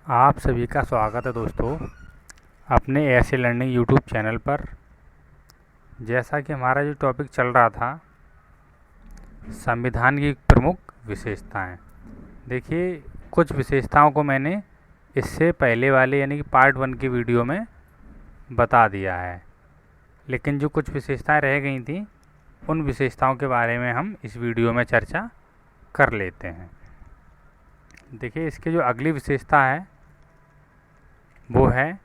आप सभी का स्वागत है दोस्तों अपने ऐसे लर्निंग यूट्यूब चैनल पर। जैसा कि हमारा जो टॉपिक चल रहा था, संविधान की प्रमुख विशेषताएं। देखिए, कुछ विशेषताओं को मैंने इससे पहले वाले यानी कि पार्ट 1 की वीडियो में बता दिया है, लेकिन जो कुछ विशेषताएं रह गई थी उन विशेषताओं के बारे में हम इस वीडियो में चर्चा कर लेते हैं। देखिए, इसकी जो अगली विशेषता है वो है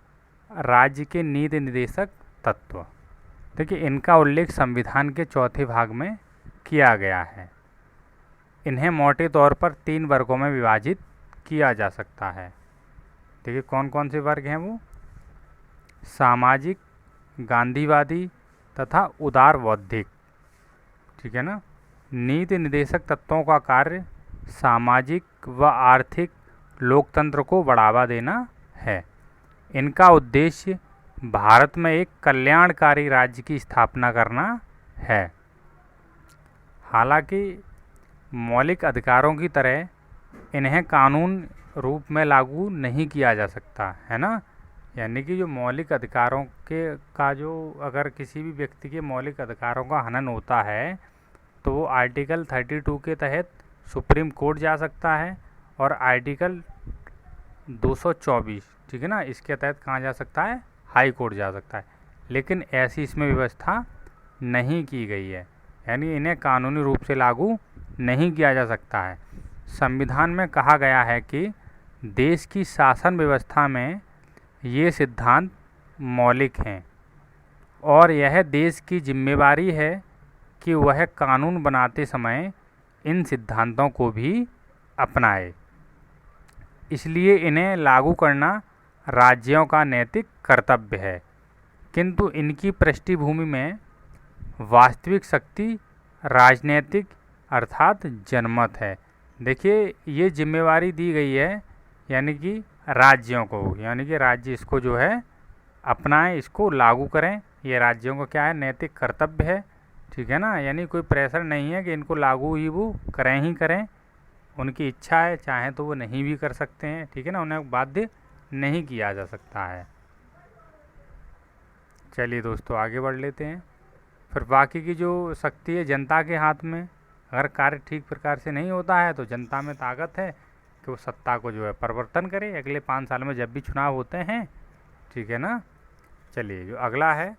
राज्य के नीति निर्देशक तत्व। देखिए, इनका उल्लेख संविधान के चौथे भाग में किया गया है। इन्हें मोटे तौर पर 3 वर्गों में विभाजित किया जा सकता है। देखिए, कौन कौन से वर्ग हैं वो? सामाजिक, गांधीवादी तथा उदार बौद्धिक। ठीक है ना। नीति निर्देशक तत्वों का कार्य सामाजिक व आर्थिक लोकतंत्र को बढ़ावा देना है। इनका उद्देश्य भारत में एक कल्याणकारी राज्य की स्थापना करना है। हालांकि मौलिक अधिकारों की तरह इन्हें कानून रूप में लागू नहीं किया जा सकता है ना। यानी कि जो मौलिक अधिकारों का जो अगर किसी भी व्यक्ति के मौलिक अधिकारों का हनन होता है तो वो आर्टिकल 32 के तहत सुप्रीम कोर्ट जा सकता है, और आर्टिकल 224, ठीक है ना, इसके तहत कहाँ जा सकता है? हाई कोर्ट जा सकता है। लेकिन ऐसी इसमें व्यवस्था नहीं की गई है, यानी इन्हें कानूनी रूप से लागू नहीं किया जा सकता है। संविधान में कहा गया है कि देश की शासन व्यवस्था में ये सिद्धांत मौलिक हैं और यह देश की जिम्मेवारी है कि वह कानून बनाते समय इन सिद्धांतों को भी अपनाए। इसलिए इन्हें लागू करना राज्यों का नैतिक कर्तव्य है, किंतु इनकी पृष्ठभूमि में वास्तविक शक्ति राजनीतिक अर्थात जनमत है। देखिए, ये जिम्मेवारी दी गई है यानी कि राज्यों को, यानी कि राज्य इसको जो है अपनाएं, इसको लागू करें। ये राज्यों को क्या है? नैतिक कर्तव्य है। ठीक है ना। यानी कोई प्रेशर नहीं है कि इनको लागू ही वो करें ही करें। उनकी इच्छा है, चाहे तो वो नहीं भी कर सकते हैं। ठीक है ना। उन्हें बाध्य नहीं किया जा सकता है। चलिए दोस्तों, आगे बढ़ लेते हैं। फिर बाकी की जो शक्ति है जनता के हाथ में। अगर कार्य ठीक प्रकार से नहीं होता है तो जनता में ताकत है कि वो सत्ता को जो है परिवर्तन करे अगले 5 साल में जब भी चुनाव होते हैं। ठीक है ना। चलिए, जो अगला है,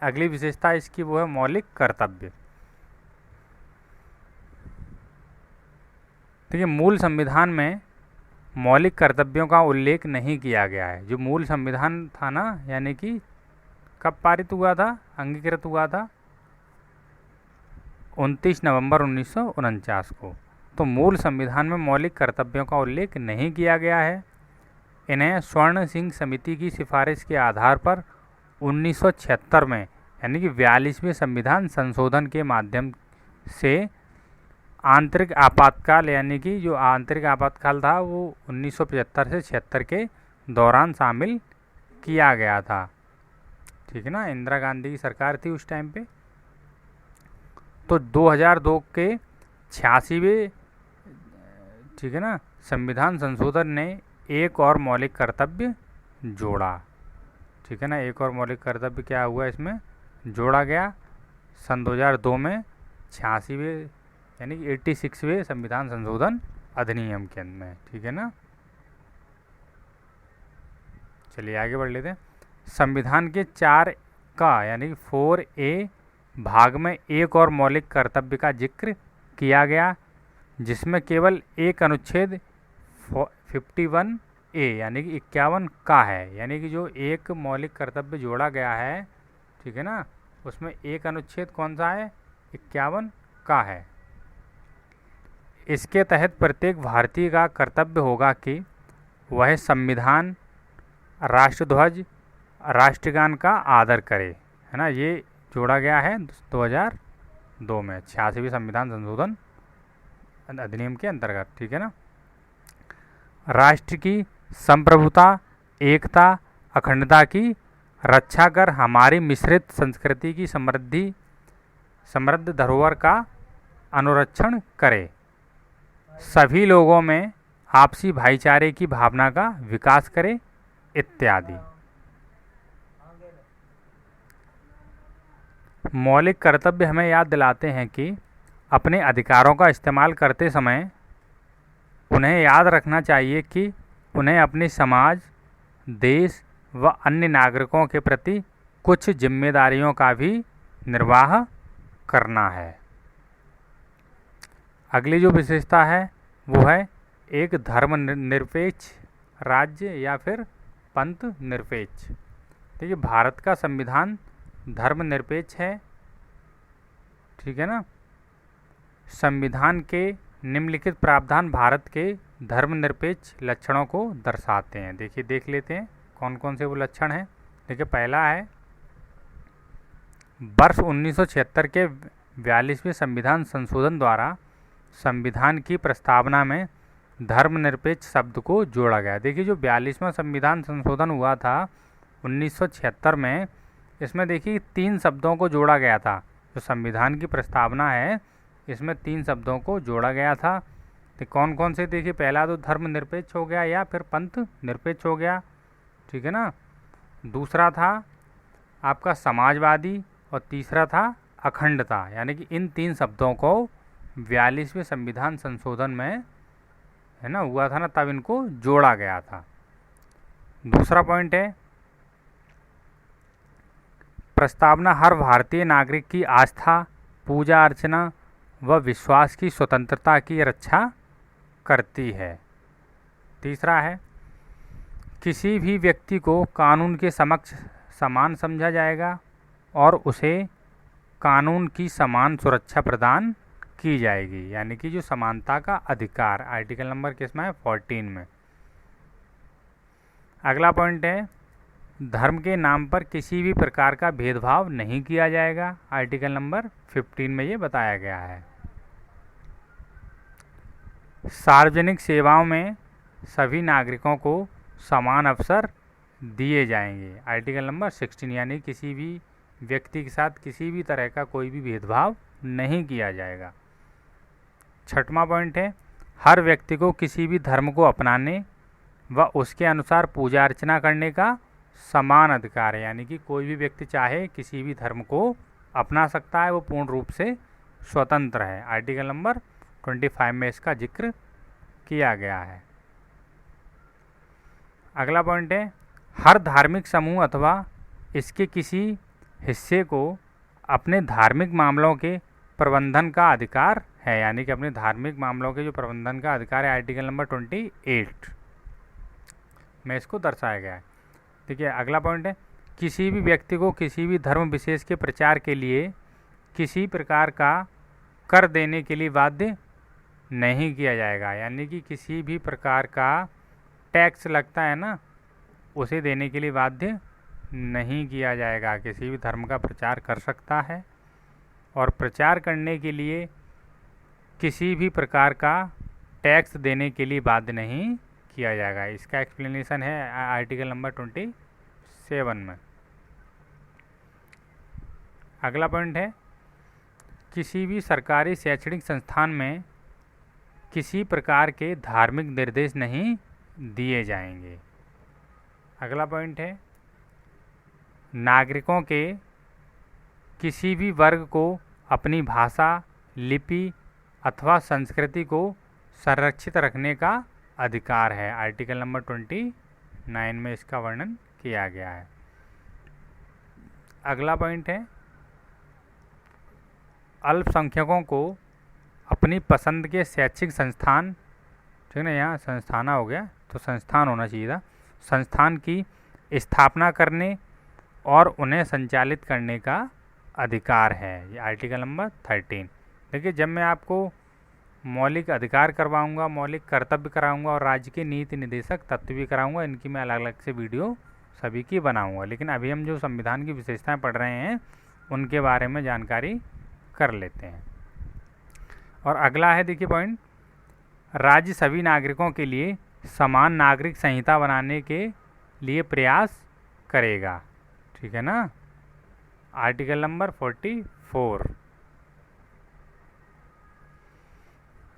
अगली विशेषता इसकी वो है मौलिक कर्तव्य। देखिए, मूल संविधान में मौलिक कर्तव्यों का उल्लेख नहीं किया गया है। जो मूल संविधान था ना, यानी कि कब पारित हुआ था, अंगीकृत हुआ था? 29 नवंबर 1949 को। तो मूल संविधान में मौलिक कर्तव्यों का उल्लेख नहीं किया गया है। इन्हें स्वर्ण सिंह समिति की सिफारिश के आधार पर 1976 में यानी कि 42वें संविधान संशोधन के माध्यम से आंतरिक आपातकाल, यानी कि जो आंतरिक आपातकाल था वो 1975 से 76 के दौरान शामिल किया गया था। ठीक है ना। इंदिरा गांधी की सरकार थी उस टाइम पे। तो 2002 के 86वें, ठीक है ना, संविधान संशोधन ने एक और मौलिक कर्तव्य जोड़ा। ठीक है ना। एक और मौलिक कर्तव्य क्या हुआ इसमें जोड़ा गया सन 2002 में 86वें यानी कि 86वें संविधान संशोधन अधिनियम के अंदर। ठीक है ना। चलिए आगे बढ़ लेते हैं। संविधान के 4 का यानी कि 4A भाग में एक और मौलिक कर्तव्य का जिक्र किया गया, जिसमें केवल एक अनुच्छेद 51A यानी कि 51 का है। यानी कि जो एक मौलिक कर्तव्य जोड़ा गया है, ठीक है ना, उसमें एक अनुच्छेद कौन सा है? 51 का है। इसके तहत प्रत्येक भारतीय का कर्तव्य होगा कि वह संविधान, राष्ट्रध्वज, राष्ट्रगान का आदर करे, है ना। ये जोड़ा गया है 2002 में 86वें संविधान संशोधन अधिनियम के अंतर्गत। ठीक है ना। राष्ट्र की संप्रभुता, एकता, अखंडता की रक्षा कर हमारी मिश्रित संस्कृति की समृद्ध धरोहर का अनुरक्षण करे। सभी लोगों में आपसी भाईचारे की भावना का विकास करे इत्यादि। मौलिक कर्तव्य हमें याद दिलाते हैं कि अपने अधिकारों का इस्तेमाल करते समय उन्हें याद रखना चाहिए कि उन्हें अपने समाज, देश व अन्य नागरिकों के प्रति कुछ जिम्मेदारियों का भी निर्वाह करना है। अगली जो विशेषता है वो है एक धर्मनिरपेक्ष राज्य या फिर पंथ निरपेक्ष। देखिए, भारत का संविधान धर्मनिरपेक्ष है, ठीक है ना। संविधान के निम्नलिखित प्रावधान भारत के धर्मनिरपेक्ष लक्षणों को दर्शाते हैं। देखिए, देख लेते हैं कौन कौन से वो लक्षण हैं। देखिए, पहला है वर्ष 1976 के 42वें संविधान संशोधन द्वारा संविधान की प्रस्तावना में धर्मनिरपेक्ष शब्द को जोड़ा गया। देखिए, जो 42वां संविधान संशोधन हुआ था 1976 में, इसमें देखिए 3 शब्दों को जोड़ा गया था। जो संविधान की प्रस्तावना है इसमें 3 शब्दों को जोड़ा गया था। तो कौन कौन से, देखिए पहला तो धर्मनिरपेक्ष हो गया या फिर पंथ निरपेक्ष हो गया, ठीक है ना। दूसरा था आपका समाजवादी और तीसरा था अखंडता। यानी कि इन 3 शब्दों को 42वें संविधान संशोधन में, है ना, हुआ था ना, तब इनको जोड़ा गया था। दूसरा पॉइंट है प्रस्तावना हर भारतीय नागरिक की आस्था, पूजा अर्चना व विश्वास की स्वतंत्रता की रक्षा करती है। तीसरा है किसी भी व्यक्ति को कानून के समक्ष समान समझा जाएगा और उसे कानून की समान सुरक्षा प्रदान की जाएगी। यानी कि जो समानता का अधिकार आर्टिकल नंबर किसमें है, 14 में। अगला पॉइंट है धर्म के नाम पर किसी भी प्रकार का भेदभाव नहीं किया जाएगा। आर्टिकल नंबर 15 में ये बताया गया है। सार्वजनिक सेवाओं में सभी नागरिकों को समान अवसर दिए जाएंगे। आर्टिकल नंबर 16, यानी किसी भी व्यक्ति के साथ किसी भी तरह का कोई भी भेदभाव नहीं किया जाएगा। छठवां पॉइंट है हर व्यक्ति को किसी भी धर्म को अपनाने व उसके अनुसार पूजा अर्चना करने का समान अधिकार है। यानी कि कोई भी व्यक्ति चाहे किसी भी धर्म को अपना सकता है, वो पूर्ण रूप से स्वतंत्र है। आर्टिकल नंबर 25 में इसका जिक्र किया गया है। अगला पॉइंट है हर धार्मिक समूह अथवा इसके किसी हिस्से को अपने धार्मिक मामलों के प्रबंधन का अधिकार है। यानी कि अपने धार्मिक मामलों के जो प्रबंधन का अधिकार है, आर्टिकल नंबर 28 में इसको दर्शाया गया है। देखिए, अगला पॉइंट है किसी भी व्यक्ति को किसी भी धर्म विशेष के प्रचार के लिए किसी प्रकार का कर देने के लिए बाध्य नहीं किया जाएगा। यानी कि किसी भी प्रकार का टैक्स लगता है ना, उसे देने के लिए बाध्य नहीं किया जाएगा। किसी भी धर्म का प्रचार कर सकता है और प्रचार करने के लिए किसी भी प्रकार का टैक्स देने के लिए बाध्य नहीं किया जाएगा। इसका एक्सप्लेनेशन है आर्टिकल नंबर 27 में। अगला पॉइंट है किसी भी सरकारी शैक्षणिक संस्थान में किसी प्रकार के धार्मिक निर्देश नहीं दिए जाएंगे। अगला पॉइंट है नागरिकों के किसी भी वर्ग को अपनी भाषा, लिपि अथवा संस्कृति को संरक्षित रखने का अधिकार है। आर्टिकल नंबर 29 में इसका वर्णन किया गया है। अगला पॉइंट है अल्पसंख्यकों को अपनी पसंद के शैक्षिक संस्थान, ठीक है ना, यहाँ संस्थाना हो गया तो संस्थान होना चाहिए था, संस्थान की स्थापना करने और उन्हें संचालित करने का अधिकार है। ये आर्टिकल नंबर 13। देखिए, जब मैं आपको मौलिक अधिकार करवाऊंगा, मौलिक कर्तव्य कराऊंगा और राज्य के नीति निर्देशक तत्व भी कराऊंगा, इनकी मैं अलग अलग से वीडियो सभी की बनाऊंगा। लेकिन अभी हम जो संविधान की विशेषताएं पढ़ रहे हैं उनके बारे में जानकारी कर लेते हैं। और अगला है, देखिए पॉइंट, राज्य सभी नागरिकों के लिए समान नागरिक संहिता बनाने के लिए प्रयास करेगा। ठीक है ना, आर्टिकल नंबर 44।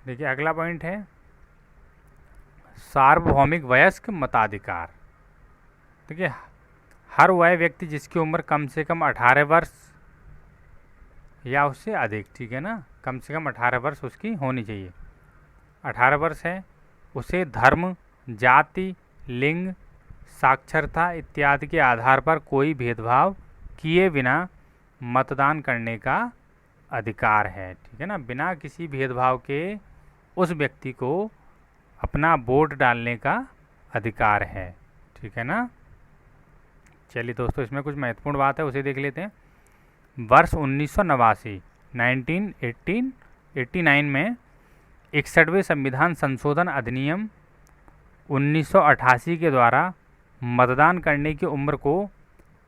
देखिए, अगला पॉइंट है सार्वभौमिक वयस्क मताधिकार। देखिए, हर वह व्यक्ति जिसकी उम्र कम से कम 18 वर्ष या उससे अधिक, ठीक है ना, कम से कम 18 वर्ष उसकी होनी चाहिए, 18 वर्ष है, उसे धर्म, जाति, लिंग, साक्षरता इत्यादि के आधार पर कोई भेदभाव किए बिना मतदान करने का अधिकार है, ठीक है ना। बिना किसी भेदभाव के उस व्यक्ति को अपना वोट डालने का अधिकार है, ठीक है ना। चलिए दोस्तों, इसमें कुछ महत्वपूर्ण बात है, उसे देख लेते हैं। वर्ष 1989 1989 में 61वें संविधान संशोधन अधिनियम 1988 के द्वारा मतदान करने की उम्र को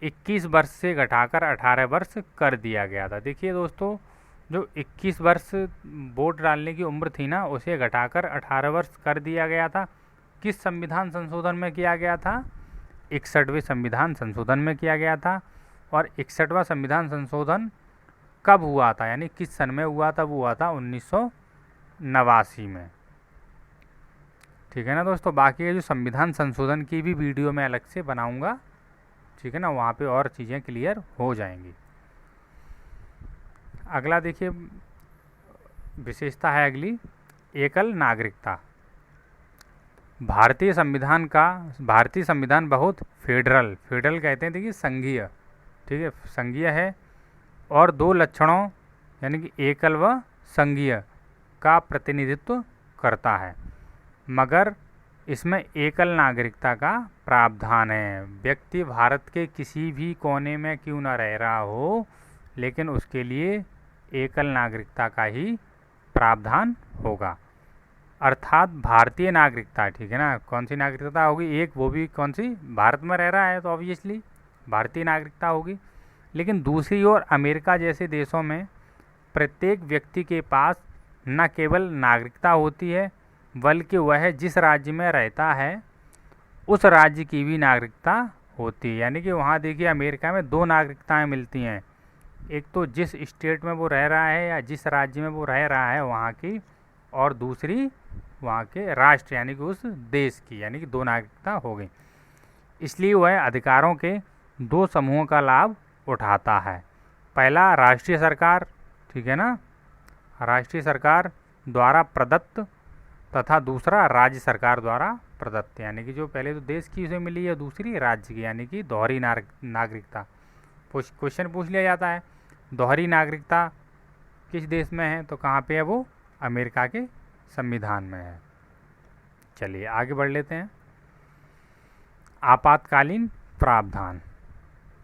21 वर्ष से घटाकर 18 वर्ष कर दिया गया था। देखिए दोस्तों, जो 21 वर्ष वोट डालने की उम्र थी ना, उसे घटाकर 18 वर्ष कर दिया गया था। किस संविधान संशोधन में किया गया था? 61वें संविधान संशोधन में किया गया था। और 61वां संविधान संशोधन कब हुआ था, यानी किस सन में हुआ था? वो हुआ था 1989 में, ठीक है ना दोस्तों। बाकी के जो संविधान संशोधन की भी वीडियो मैं अलग से बनाऊंगा, ठीक है ना, वहाँ पे और चीज़ें क्लियर हो जाएंगी। अगला देखिए, विशेषता है अगली, एकल नागरिकता। भारतीय संविधान बहुत फेडरल कहते हैं, देखिए संघीय, ठीक है, संघीय है और दो लक्षणों यानी कि एकल व संघीय का प्रतिनिधित्व करता है, मगर इसमें एकल नागरिकता का प्रावधान है। व्यक्ति भारत के किसी भी कोने में क्यों न रह रहा हो, लेकिन उसके लिए एकल नागरिकता का ही प्रावधान होगा, अर्थात भारतीय नागरिकता, ठीक है ना। कौन सी नागरिकता होगी? एक, वो भी कौन सी? भारत में रह रहा है तो ऑब्वियसली भारतीय नागरिकता होगी। लेकिन दूसरी ओर अमेरिका जैसे देशों में प्रत्येक व्यक्ति के पास न केवल नागरिकता होती है, बल्कि वह जिस राज्य में रहता है उस राज्य की भी नागरिकता होती है। यानी कि वहाँ देखिए, अमेरिका में दो नागरिकताएं मिलती हैं, एक तो जिस स्टेट में वो रह रहा है या जिस राज्य में वो रह रहा है वहाँ की, और दूसरी वहाँ के राष्ट्र यानी कि उस देश की, यानी कि दो नागरिकता हो गई। इसलिए वह अधिकारों के दो समूहों का लाभ उठाता है। पहला राष्ट्रीय सरकार, ठीक है ना, राष्ट्रीय सरकार द्वारा प्रदत्त, तथा दूसरा राज्य सरकार द्वारा प्रदत्त, यानी कि जो पहले तो देश की उसे मिली है, दूसरी राज्य की, यानी कि दोहरी नागरिकता। क्वेश्चन पूछ लिया जाता है, दोहरी नागरिकता किस देश में है? तो कहाँ पे है वो? अमेरिका के संविधान में है। चलिए आगे बढ़ लेते हैं। आपातकालीन प्रावधान।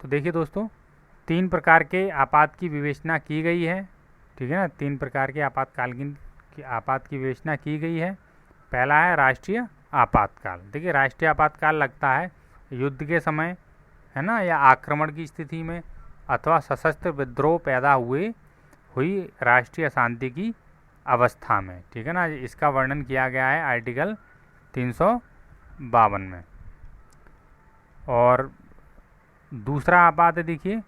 तो देखिए दोस्तों, 3 प्रकार के आपात की विवेचना की गई है, ठीक है ना। 3 प्रकार के आपात की विवेचना की गई है। पहला है राष्ट्रीय आपातकाल। देखिए, राष्ट्रीय आपातकाल लगता है युद्ध के समय, है ना, या आक्रमण की स्थिति में, अथवा सशस्त्र विद्रोह पैदा हुई राष्ट्रीय अशांति की अवस्था में, ठीक है ना। इसका वर्णन किया गया है आर्टिकल 352 में। और दूसरा आपात है, देखिए,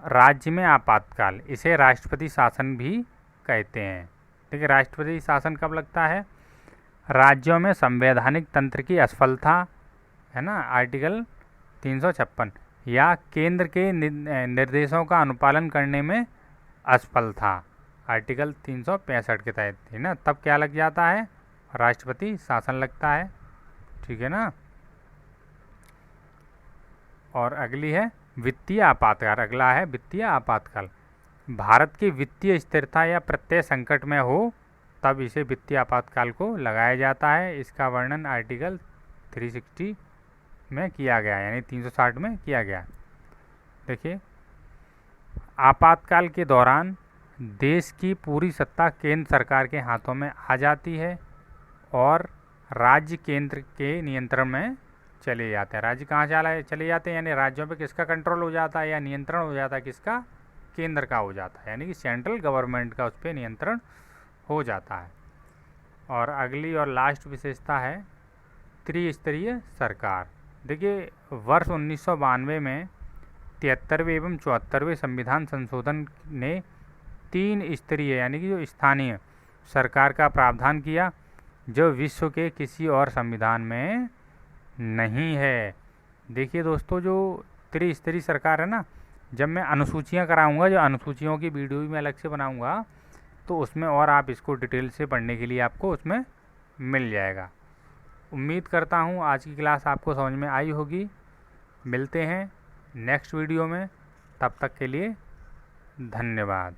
राज्य में आपातकाल, इसे राष्ट्रपति शासन भी कहते हैं। देखिए, राष्ट्रपति शासन कब लगता है? राज्यों में संवैधानिक तंत्र की असफलता, है ना, आर्टिकल 356, या केंद्र के निर्देशों का अनुपालन करने में असफलता, आर्टिकल 365 के तहत, है ना, तब क्या लग जाता है? राष्ट्रपति शासन लगता है, ठीक है ना। और अगली है वित्तीय आपातकाल। अगला है वित्तीय आपातकाल। भारत की वित्तीय स्थिरता या प्रत्यय संकट में हो तब इसे वित्तीय आपातकाल को लगाया जाता है। इसका वर्णन आर्टिकल 360 में किया गया, यानी 360 में किया गया। देखिए, आपातकाल के दौरान देश की पूरी सत्ता केंद्र सरकार के हाथों में आ जाती है और राज्य केंद्र के नियंत्रण में चले जाते हैं। राज्य कहाँ चले जाते हैं, यानी राज्यों पे किसका कंट्रोल हो जाता है या नियंत्रण हो जाता है? किसका? केंद्र का हो जाता है, यानी कि सेंट्रल गवर्नमेंट का उस पर नियंत्रण हो जाता है। और अगली और लास्ट विशेषता है त्रिस्तरीय सरकार। देखिए, वर्ष 1992 में 73वें एवं 74वें संविधान संशोधन ने 3 स्तरीय यानी कि जो स्थानीय सरकार का प्रावधान किया। जो विश्व के किसी और संविधान में नहीं है। देखिए दोस्तों, जो त्रिस्तरीय सरकार है ना, जब मैं अनुसूचियाँ कराऊंगा, जो अनुसूचियों की वीडियो भी मैं अलग से बनाऊंगा, तो उसमें और आप इसको डिटेल से पढ़ने के लिए आपको उसमें मिल जाएगा। उम्मीद करता हूँ आज की क्लास आपको समझ में आई होगी। मिलते हैं नेक्स्ट वीडियो में, तब तक के लिए धन्यवाद।